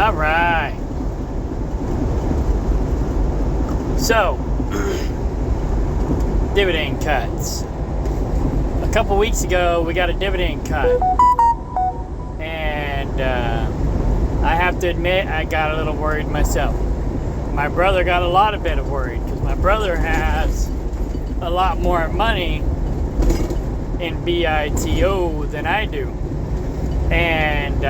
All right. So, dividend cuts. A couple weeks ago, we got a dividend cut. And I have to admit, I got a little worried myself. My brother got a lot of bit of worried because my brother has a lot more money in BITO than I do. And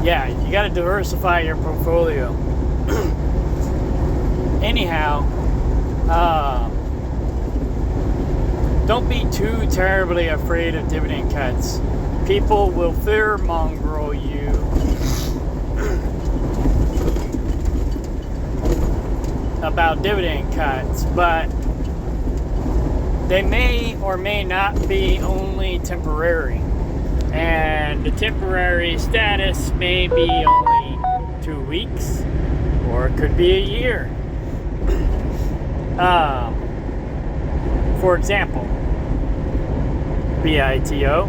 yeah, you got to diversify your portfolio. Anyhow, don't be too terribly afraid of dividend cuts. People will fear mongrel you about dividend cuts, but they may or may not be only temporary. And the temporary status may be only 2 weeks, or it could be a year. For example, BITO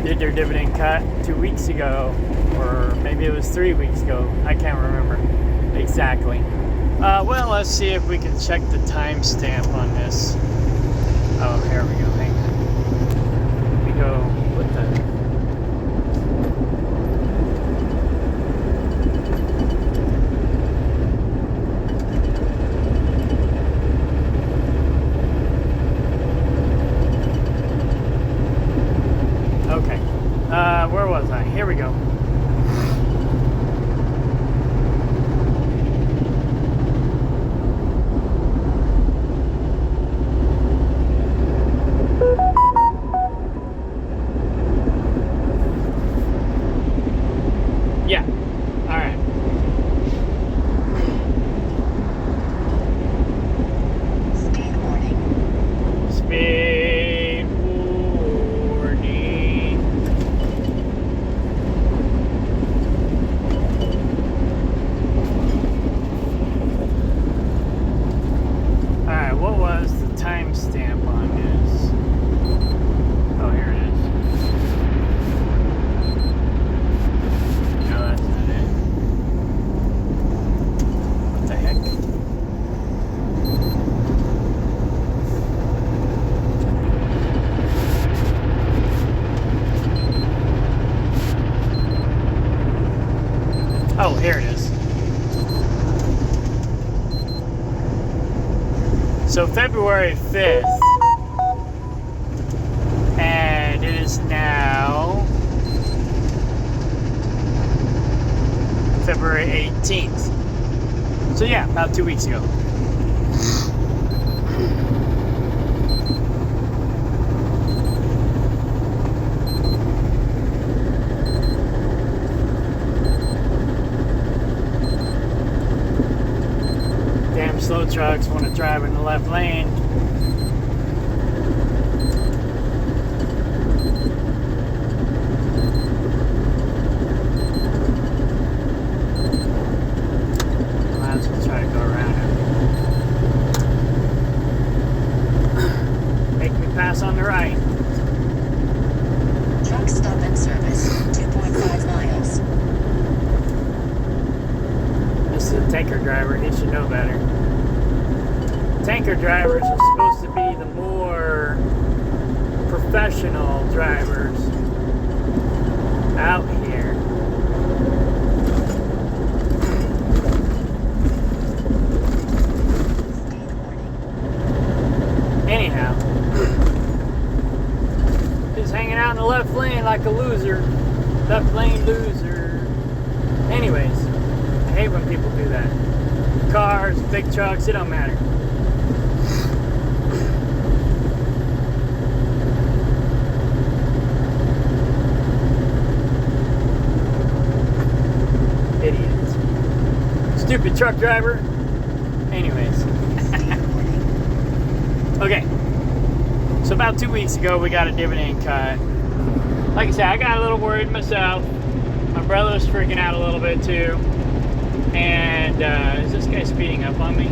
did their dividend cut 2 weeks ago, or maybe it was 3 weeks ago. I can't remember exactly. Well, let's see if we can check the timestamp on this. Oh, here we go. Hang on. We go. What the? Okay. Where was I? Here we go. Yeah. All right. Speed warning. Speed warning. All right. What was the timestamp on this? Oh, here it is. No, that's not it. What the heck? Oh, here it is. So February 5th, and it is now February 18th. So yeah, about 2 weeks ago. Damn slow trucks want to drive in the left lane. Might as well try to go around it. Make me pass on the right. Truck stop and service. 2.5 miles. This is a tanker driver. He should know better. Tanker drivers are supposed to be the more professional drivers out here. Anyhow, just hanging out in the left lane like a loser. Left lane loser. Anyways, I hate when people do that. Cars, big trucks, it don't matter. Idiots. Stupid truck driver. Anyways. Okay. So about 2 weeks ago, we got a dividend cut. Like I said, I got a little worried myself. My brother was freaking out a little bit too. And is this guy speeding up on me?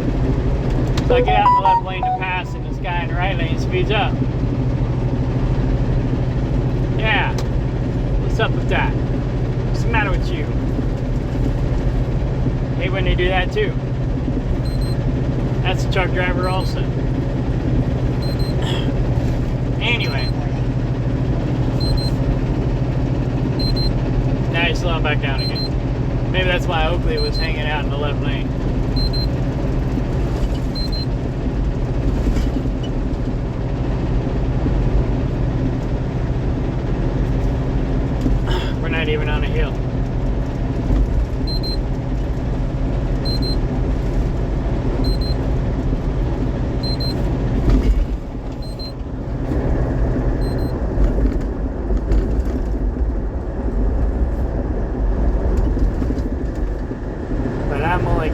So I get out in the left lane to pass, and this guy in the right lane speeds up. Yeah. What's up with that? What's the matter with you? Hate when they do that too. That's a truck driver also. Anyway. Now he's slowing back down again. Maybe that's why Oakley was hanging out in the left lane. We're not even on a hill.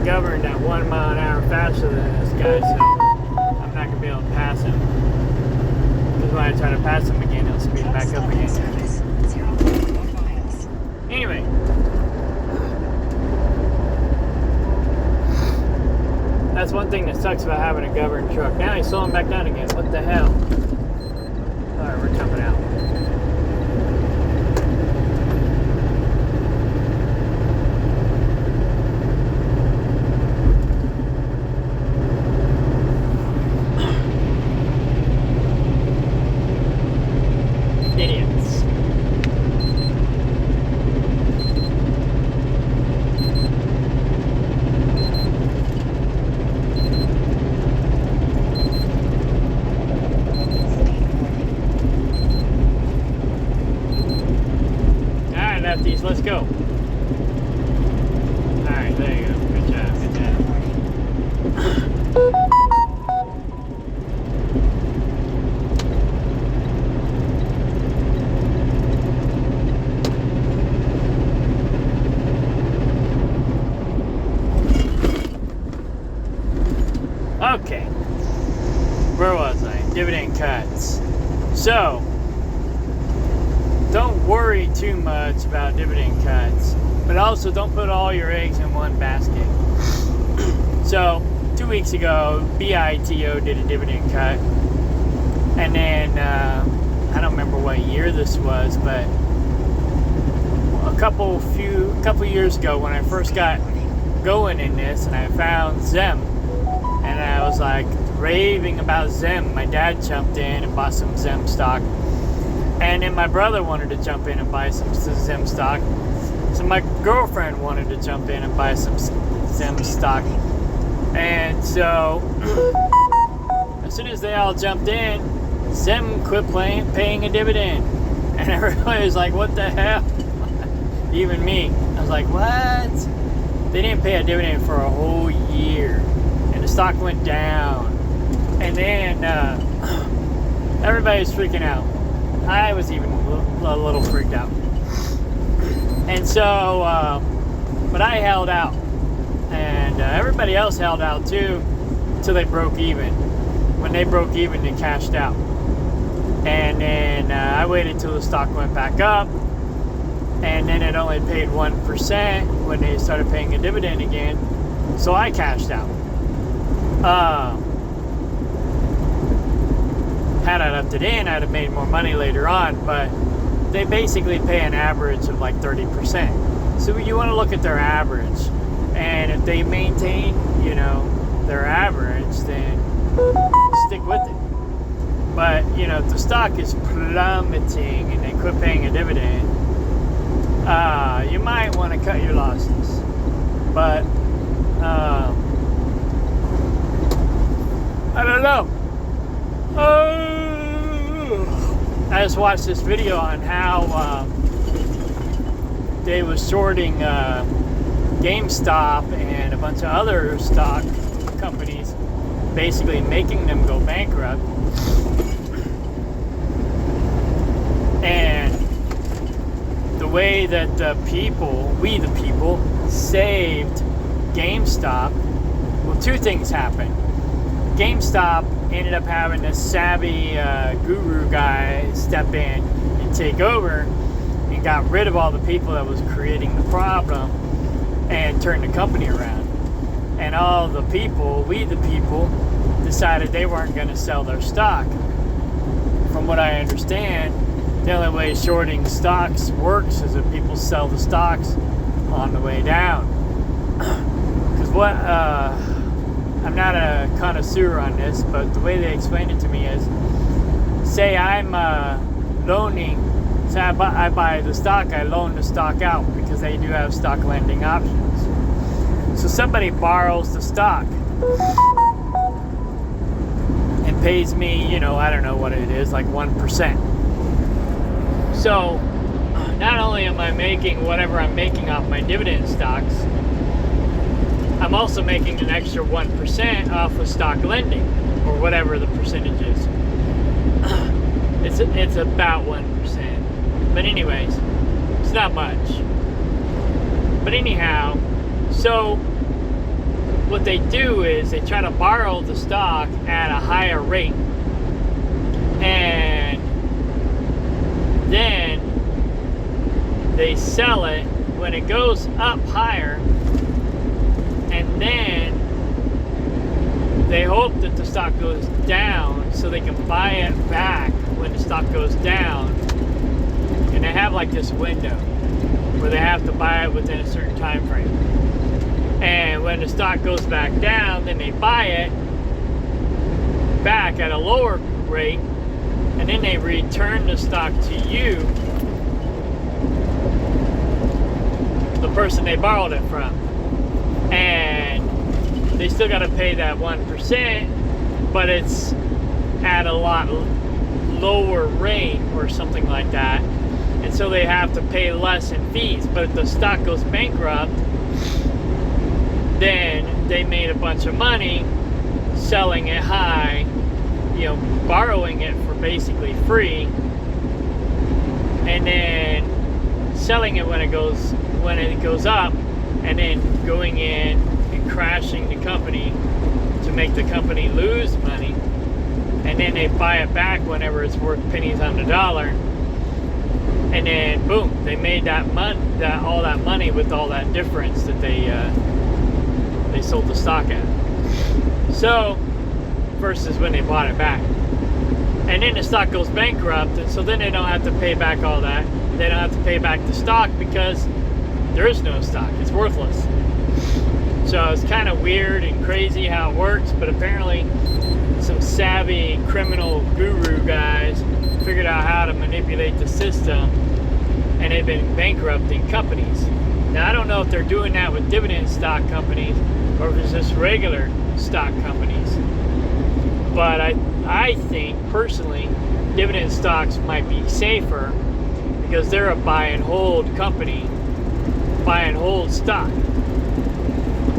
Governed at 1 mile an hour faster than this guy, so I'm not gonna be able to pass him. Because when I try to pass him again, he'll speed back up again. Anyway, that's one thing that sucks about having a governed truck. Now he's slowing back down again. What the hell? All right, we're jumping out. Let's go. Alright, there you go. Good job, good job. Okay. Where was I? Dividend cuts. So, don't worry too much about dividend cuts, but also don't put all your eggs in one basket. So 2 weeks ago, BITO did a dividend cut, and then I don't remember what year this was, but a couple years ago when I first got going in this, and I found Zem, and I was like raving about Zem. My dad jumped in and bought some Zem stock. And then my brother wanted to jump in and buy some Zem stock. So my girlfriend wanted to jump in and buy some Zem stock. And so, as soon as they all jumped in, Zem quit paying a dividend. And everybody was like, what the hell? Even me. I was like, what? They didn't pay a dividend for a whole year. And the stock went down. And then everybody was freaking out. I was even a little freaked out. And so, but I held out. And everybody else held out too until they broke even. When they broke even, they cashed out. And then I waited till the stock went back up. And then it only paid 1% when they started paying a dividend again. So I cashed out. Had I left it in, I'd have made more money later on, but they basically pay an average of like 30%. So you want to look at their average, and if they maintain, their average, then stick with it. But, if the stock is plummeting and they quit paying a dividend, you might want to cut your losses. But, I don't know. I just watched this video on how they was shorting GameStop and a bunch of other stock companies, basically making them go bankrupt. And the way that we the people, saved GameStop, well, two things happened. GameStop ended up having this savvy guru guy step in and take over and got rid of all the people that was creating the problem and turned the company around. And all the people, we the people, decided they weren't going to sell their stock. From what I understand, the only way shorting stocks works is if people sell the stocks on the way down. Because I'm not a connoisseur on this, but the way they explained it to me is, say I'm loaning, say I buy the stock, I loan the stock out because they do have stock lending options. So somebody borrows the stock and pays me, I don't know what it is, like 1%. So not only am I making whatever I'm making off my dividend stocks, I'm also making an extra 1% off of stock lending, or whatever the percentage is. It's about 1%. But anyways, it's not much. But anyhow, so what they do is they try to borrow the stock at a higher rate. And then they sell it when it goes up higher, and then they hope that the stock goes down so they can buy it back when the stock goes down. And they have like this window where they have to buy it within a certain time frame. And when the stock goes back down, then they buy it back at a lower rate, and then they return the stock to you, the person they borrowed it from. And they still got to pay that 1%, but it's at a lot lower rate or something like that. And so they have to pay less in fees. But if the stock goes bankrupt, then they made a bunch of money selling it high, borrowing it for basically free, and then selling it when it goes up, and then going in and crashing the company to make the company lose money, and then they buy it back whenever it's worth pennies on the dollar, and then boom, they made all that money with all that difference that they sold the stock at. So versus when they bought it back. And then the stock goes bankrupt, and so then they don't have to pay back all that. They don't have to pay back the stock because there is no stock. It's worthless. So it's kind of weird and crazy how it works, but apparently some savvy criminal guru guys figured out how to manipulate the system, and they've been bankrupting companies. Now, I don't know if they're doing that with dividend stock companies or if it's just regular stock companies. But I think, personally, dividend stocks might be safer because they're a buy and hold company, buy and hold stock.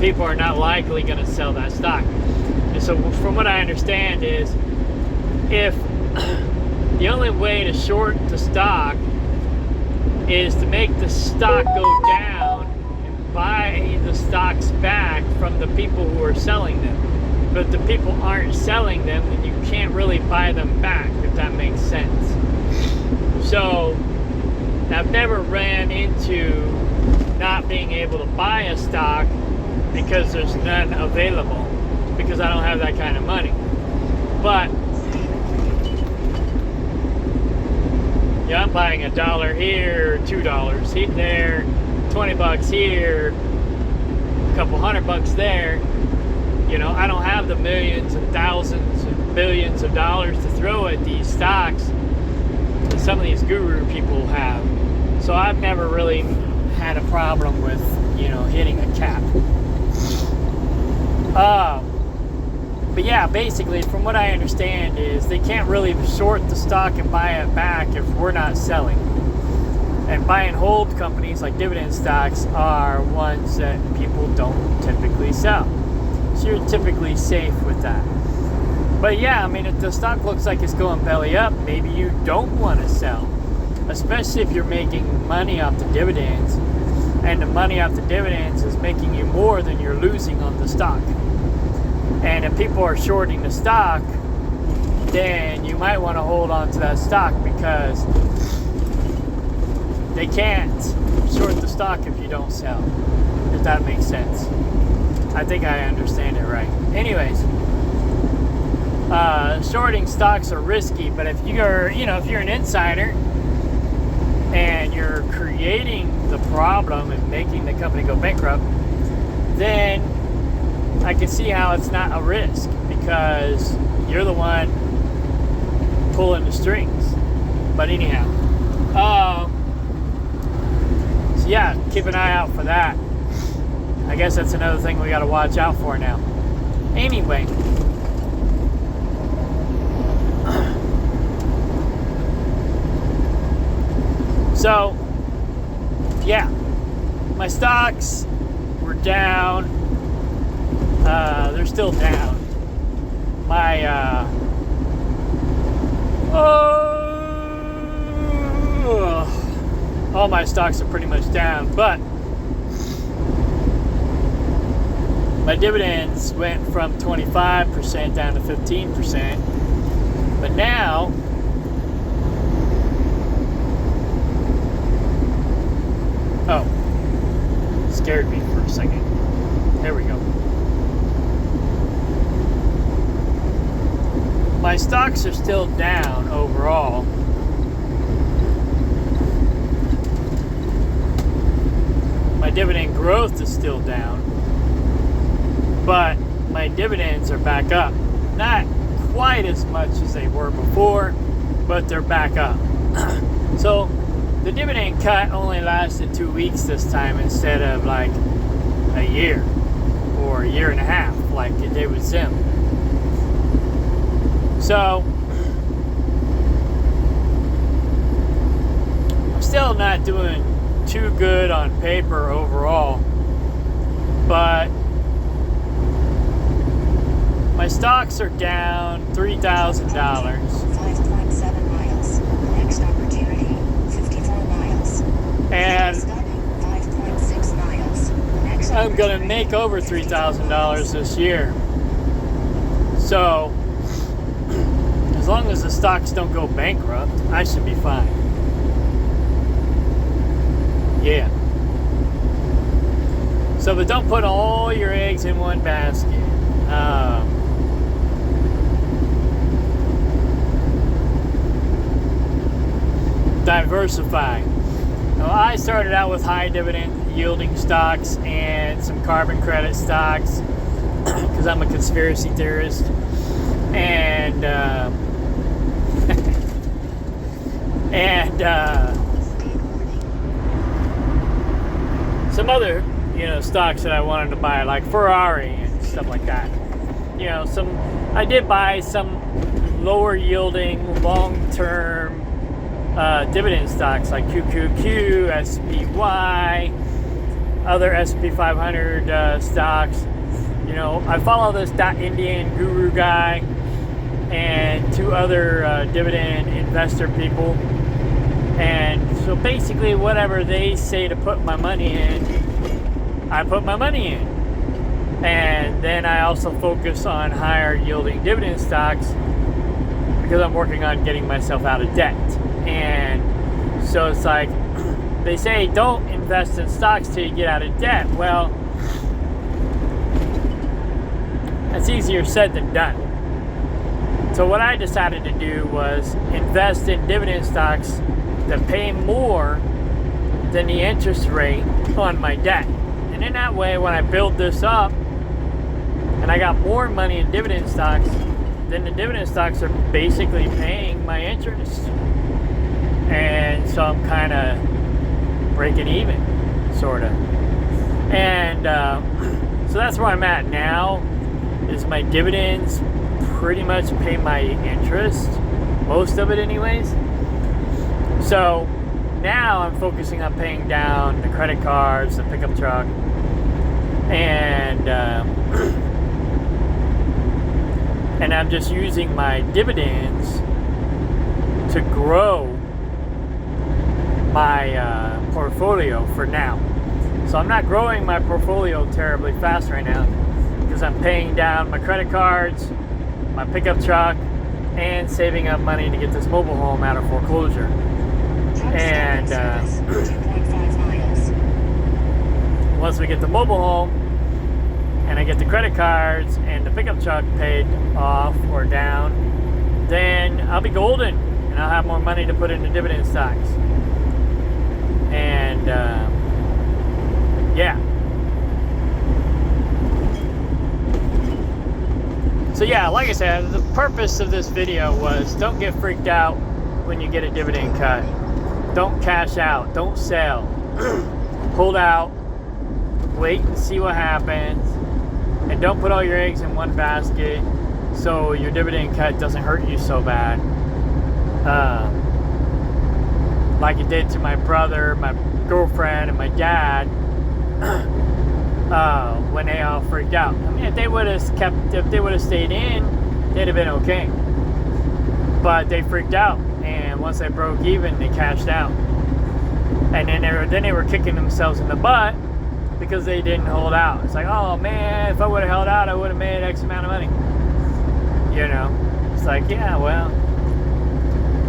People are not likely going to sell that stock. And so from what I understand is, if the only way to short the stock is to make the stock go down and buy the stocks back from the people who are selling them. But if the people aren't selling them, then you can't really buy them back, if that makes sense. So I've never ran into not being able to buy a stock because there's none available, because I don't have that kind of money. But yeah, I'm buying $1 here, $2 there, $20 here, a couple $100 there. I don't have the millions and thousands and billions of dollars to throw at these stocks that some of these guru people have. So I've never really had a problem with, hitting a cap. But yeah, basically, from what I understand is they can't really short the stock and buy it back if we're not selling. And buy and hold companies like dividend stocks are ones that people don't typically sell. So you're typically safe with that. But yeah, if the stock looks like it's going belly up, maybe you don't want to sell. Especially if you're making money off the dividends. And the money off the dividends is making you more than you're losing on the stock. And if people are shorting the stock, then you might want to hold on to that stock because they can't short the stock if you don't sell. If that makes sense. I think I understand it right. Anyways, shorting stocks are risky, but if you're an insider and you're creating the problem and making the company go bankrupt, then I can see how it's not a risk, because you're the one pulling the strings. But anyhow, so yeah, keep an eye out for that. I guess that's another thing we got to watch out for now. Anyway, so yeah, my stocks were down. They're still down. My all my stocks are pretty much down, but my dividends went from 25% down to 15%. But now, oh, scared me for a second. There we go. My stocks are still down overall. My dividend growth is still down, but my dividends are back up. Not quite as much as they were before, but they're back up. So the dividend cut only lasted 2 weeks this time instead of like a year or a year and a half like it did with Zim. So I'm still not doing too good on paper overall, but my stocks are down $3,000. 5.7 miles. Next opportunity, 54 miles. And 5.6 miles. Next I'm going to make over $3,000 this year. So, as long as the stocks don't go bankrupt, I should be fine. Yeah. So, but don't put all your eggs in one basket. Diversify. Now, I started out with high dividend yielding stocks and some carbon credit stocks because I'm a conspiracy theorist, and some other stocks that I wanted to buy, like Ferrari and stuff like that. I did buy some lower yielding long term dividend stocks like QQQ, SPY, other SP 500 stocks. I follow this Indian Guru guy and two other dividend investor people. And so basically whatever they say to put my money in, I put my money in. And then I also focus on higher yielding dividend stocks because I'm working on getting myself out of debt. And so it's like they say don't invest in stocks till you get out of debt. Well, that's easier said than done. So what I decided to do was invest in dividend stocks that pay more than the interest rate on my debt. And in that way, when I build this up and I got more money in dividend stocks, then the dividend stocks are basically paying my interest. And so I'm kind of breaking even, sort of. And so that's where I'm at now, is my dividends pretty much pay my interest, most of it anyways. So now I'm focusing on paying down the credit cards, the pickup truck, and I'm just using my dividends to grow my portfolio for now. So I'm not growing my portfolio terribly fast right now because I'm paying down my credit cards, my pickup truck, and saving up money to get this mobile home out of foreclosure. And once we get the mobile home and I get the credit cards and the pickup truck paid off or down, then I'll be golden and I'll have more money to put into dividend stocks. And yeah. So yeah, like I said, the purpose of this video was don't get freaked out when you get a dividend cut. Don't cash out. Don't sell. Hold out. Wait and see what happens. And don't put all your eggs in one basket so your dividend cut doesn't hurt you so bad. Like it did to my brother, my girlfriend, and my dad when they all freaked out. I mean, if they would have stayed in, they'd have been okay. But they freaked out, and once they broke even, they cashed out. And then they were kicking themselves in the butt because they didn't hold out. It's like, oh man, if I would have held out, I would have made X amount of money. You know, it's like, yeah, well,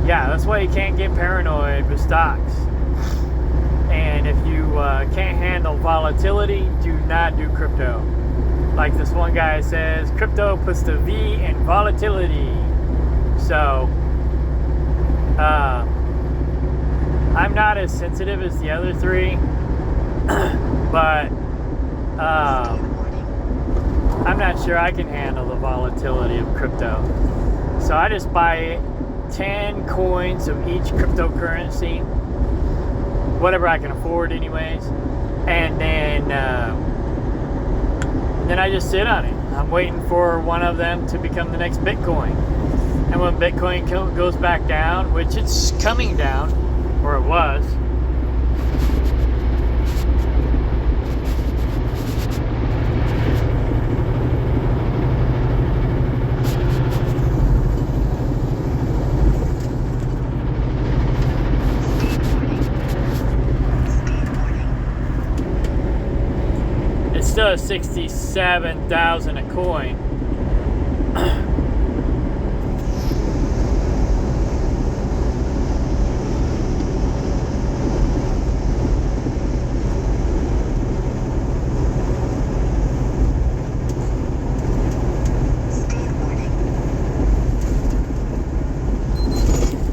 yeah, that's why you can't get paranoid with stocks. And if you can't handle volatility, do not do crypto. Like this one guy says, crypto puts the V in volatility. So, I'm not as sensitive as the other three, but I'm not sure I can handle the volatility of crypto. So I just buy 10 coins of each cryptocurrency, whatever I can afford anyways, and then I just sit on it. I'm waiting for one of them to become the next Bitcoin. And when Bitcoin goes back down, which it's coming down, or it was, it's still 67,000 a coin.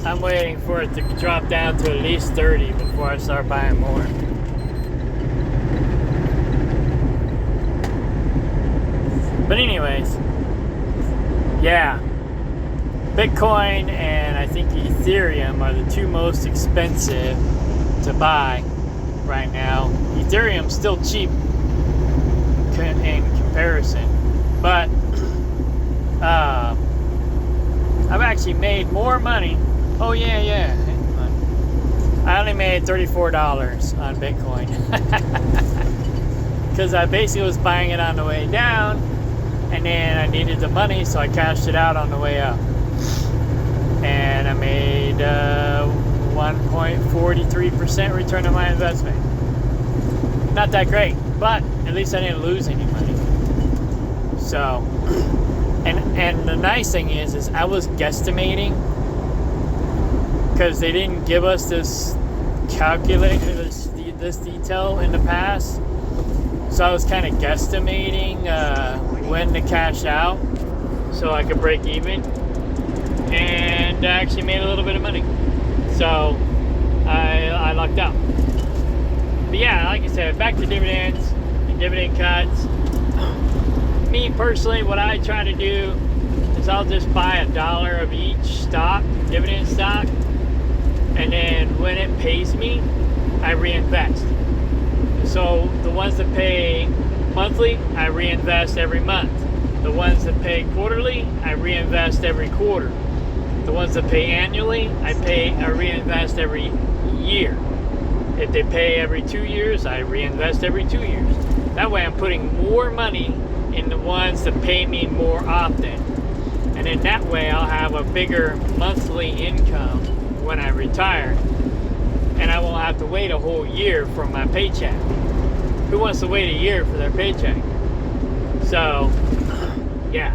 I'm waiting for it to drop down to at least 30 before I start buying more. But anyways, yeah, Bitcoin and I think Ethereum are the two most expensive to buy right now. Ethereum's still cheap in comparison, but I've actually made more money. Oh yeah. I only made $34 on Bitcoin because I basically was buying it on the way down, and then I needed the money, so I cashed it out on the way up, and I made 1.43% return on my investment. Not that great, but at least I didn't lose any money. So, and the nice thing is I was guesstimating, because they didn't give us this calculator, this detail in the past. So I was kind of guesstimating when to cash out so I could break even. And I actually made a little bit of money. So I lucked out. But yeah, like I said, back to dividends and dividend cuts. Me personally, what I try to do is I'll just buy $1 of each stock, dividend stock. And then when it pays me, I reinvest. So the ones that pay monthly, I reinvest every month. The ones that pay quarterly, I reinvest every quarter. The ones that pay annually, I reinvest every year. If they pay every 2 years, I reinvest every 2 years. That way I'm putting more money in the ones that pay me more often. And in that way I'll have a bigger monthly income when I retire, and I won't have to wait a whole year for my paycheck. Who wants to wait a year for their paycheck? So, yeah.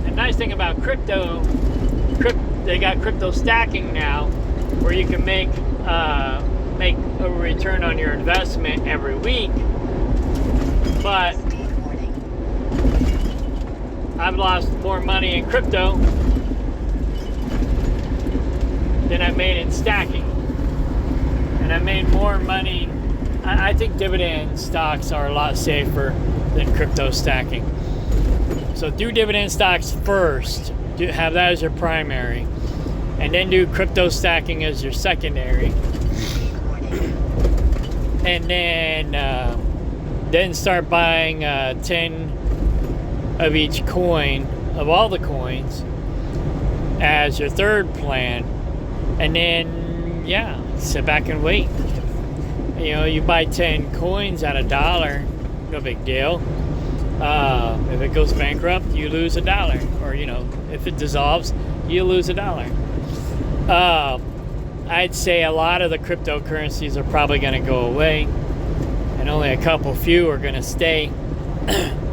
The nice thing about crypto, they got crypto stacking now, where you can make a return on your investment every week. But I've lost more money in crypto than I made in stacking. and I made more money. I think dividend stocks are a lot safer than crypto stacking. So do dividend stocks first. Have that as your primary, and then do crypto stacking as your secondary. And then start buying 10 of each coin, of all the coins, as your third plan. And then, yeah, sit back and wait. You know, you buy 10 coins at $1, no big deal. If it goes bankrupt, you lose $1. Or, you know, if it dissolves, you lose $1. I'd say a lot of the cryptocurrencies are probably going to go away, and only a couple few are going to stay.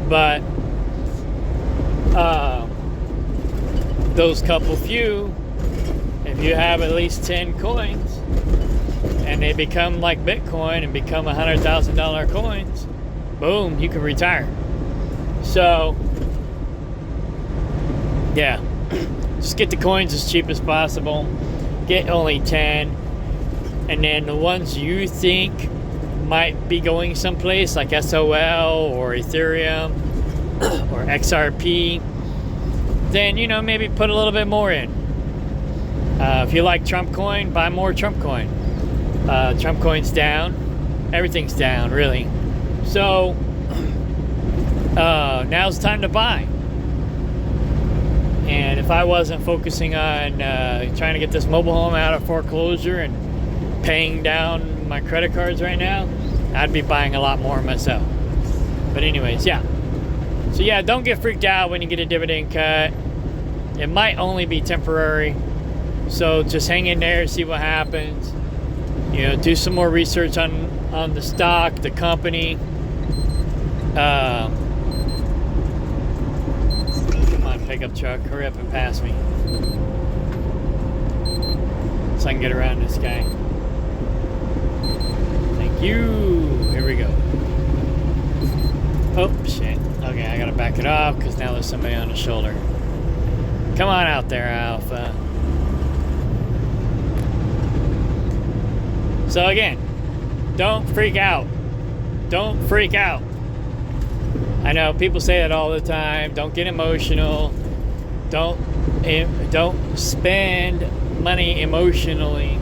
But those couple few, if you have at least 10 coins and they become like Bitcoin and become $100,000 coins, boom, you can retire. So yeah, just get the coins as cheap as possible. Get only 10, and then the ones you think might be going someplace, like SOL or Ethereum or XRP, then, you know, maybe put a little bit more in. If you like Trump coin, buy more Trump coin. Trump coin's down. Everything's down, really. So now's the time to buy. And if I wasn't focusing on trying to get this mobile home out of foreclosure and paying down my credit cards right now, I'd be buying a lot more myself. But anyways, yeah. So yeah, don't get freaked out when you get a dividend cut. It might only be temporary. So just hang in there, see what happens. You know, do some more research on the stock, the company. Pickup truck, hurry up and pass me so I can get around this guy. Thank you. Here we go. Oh shit. Okay, I gotta back it off because now there's somebody on the shoulder. Come on out there, Alpha. So again, don't freak out. Don't freak out. I know people say that all the time. Don't get emotional. Don't spend money emotionally.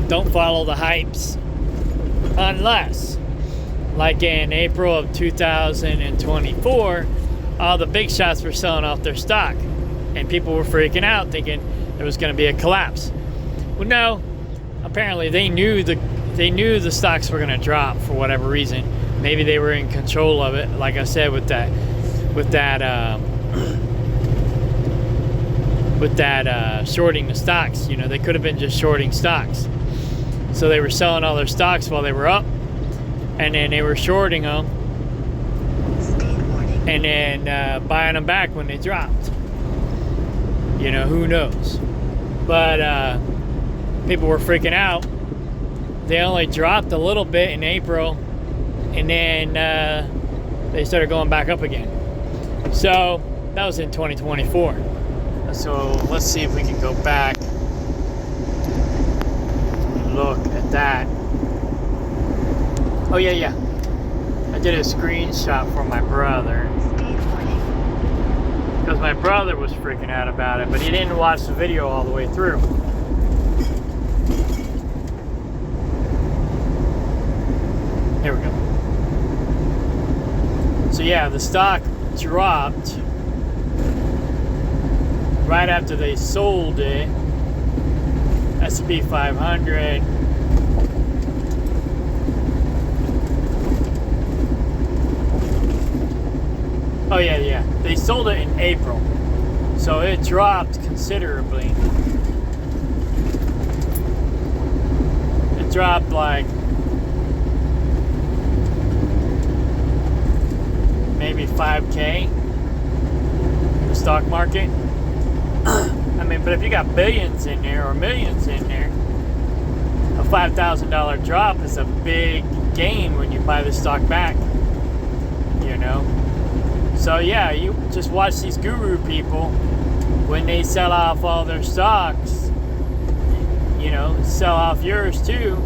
Don't follow the hypes. Unless, like in April of 2024, all the big shots were selling off their stock, and people were freaking out, thinking there was going to be a collapse. Well, no. Apparently, they knew the stocks were going to drop for whatever reason. Maybe they were in control of it, like I said, with that shorting the stocks. You know, they could have been just shorting stocks. So they were selling all their stocks while they were up, and then they were shorting them, and then buying them back when they dropped. You know, who knows? But people were freaking out. They only dropped a little bit in April, and then they started going back up again. So that was in 2024. So let's see if we can go back and look at that. Oh yeah. I did a screenshot for my brother because my brother was freaking out about it, but he didn't watch the video all the way through. Here we go. So yeah, the stock dropped right after they sold it. S&P 500. Oh yeah. They sold it in April. So it dropped considerably. It dropped like maybe 5K in the stock market. I mean, but if you got billions in there or millions in there, a $5,000 drop is a big gain when you buy the stock back, you know. So yeah, you just watch these guru people when they sell off all their stocks. you know, sell off yours too,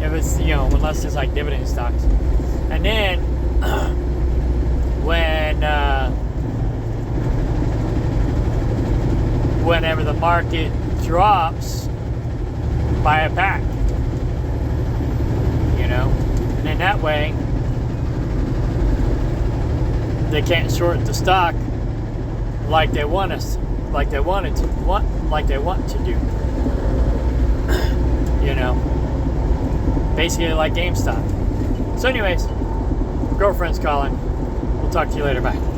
if it's, you know, unless it's like dividend stocks. And then whenever the market drops, buy a pack, you know, and in that way they can't short the stock like they want to do, you know, basically like GameStop. So anyways, girlfriend's calling. We'll talk to you later. Bye.